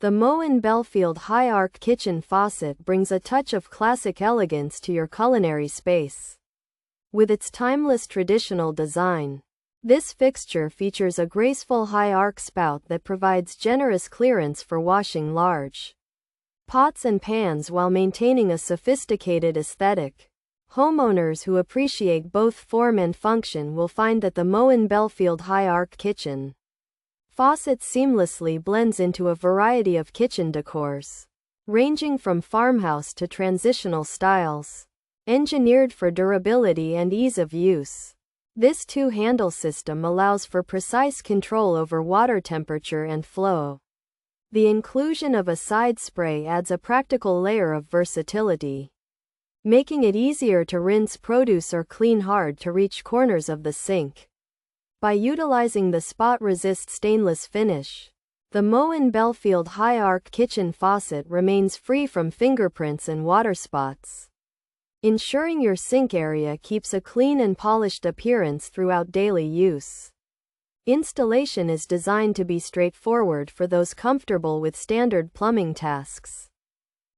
The Moen Belfield High Arc Kitchen Faucet brings a touch of classic elegance to your culinary space. With its timeless traditional design, this fixture features a graceful high arc spout that provides generous clearance for washing large pots and pans while maintaining a sophisticated aesthetic. Homeowners who appreciate both form and function will find that the Moen Belfield High Arc Kitchen Faucet seamlessly blends into a variety of kitchen decors, ranging from farmhouse to transitional styles. Engineered for durability and ease of use, this two-handle system allows for precise control over water temperature and flow. The inclusion of a side spray adds a practical layer of versatility, making it easier to rinse produce or clean hard-to-reach corners of the sink. By utilizing the spot-resist stainless finish, the Moen Belfield High Arc Kitchen Faucet remains free from fingerprints and water spots, ensuring your sink area keeps a clean and polished appearance throughout daily use. Installation is designed to be straightforward for those comfortable with standard plumbing tasks,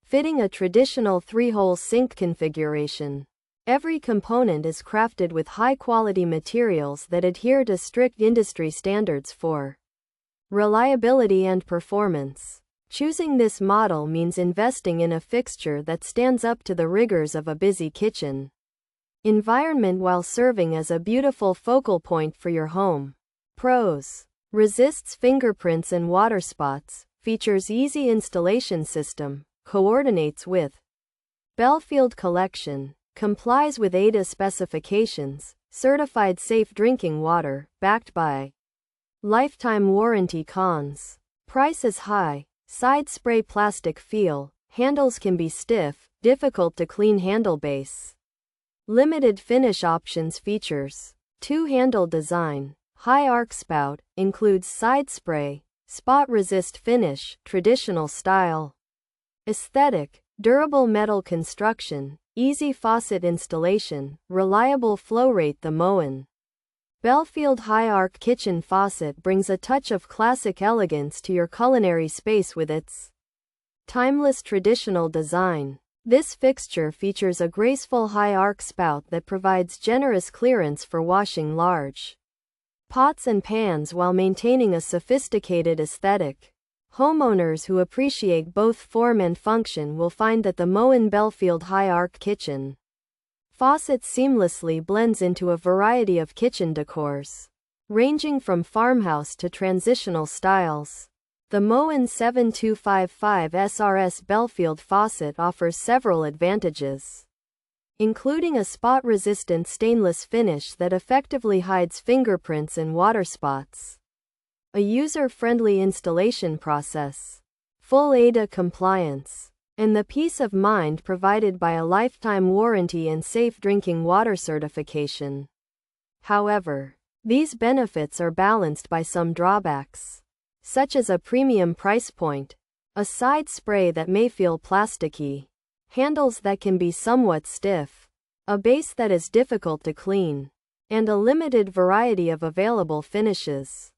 fitting a traditional 3-hole sink configuration. Every component is crafted with high-quality materials that adhere to strict industry standards for reliability and performance. Choosing this model means investing in a fixture that stands up to the rigors of a busy kitchen environment while serving as a beautiful focal point for your home. Pros: resists fingerprints and water spots, features easy installation system, coordinates with Belfield collection, complies with ADA specifications, certified safe drinking water, backed by lifetime warranty. Cons: price is high, side spray plastic feel, handles can be stiff, difficult to clean. Handle base, limited finish options. Features: two-handle design, high arc spout, includes side spray, spot resist finish, traditional style. Aesthetic: durable metal construction, easy faucet installation, reliable flow rate. The Moen Belfield High Arc Kitchen Faucet brings a touch of classic elegance to your culinary space with its timeless traditional design. This fixture features a graceful high arc spout that provides generous clearance for washing large pots and pans while maintaining a sophisticated aesthetic. Homeowners who appreciate both form and function will find that the Moen Belfield High Arc Kitchen Faucet seamlessly blends into a variety of kitchen decors, ranging from farmhouse to transitional styles. The Moen 7255 SRS Belfield Faucet offers several advantages, including a spot-resistant stainless finish that effectively hides fingerprints and water spots, a user-friendly installation process, full ADA compliance, and the peace of mind provided by a lifetime warranty and safe drinking water certification. However, these benefits are balanced by some drawbacks, such as a premium price point, a side spray that may feel plasticky, handles that can be somewhat stiff, a base that is difficult to clean, and a limited variety of available finishes.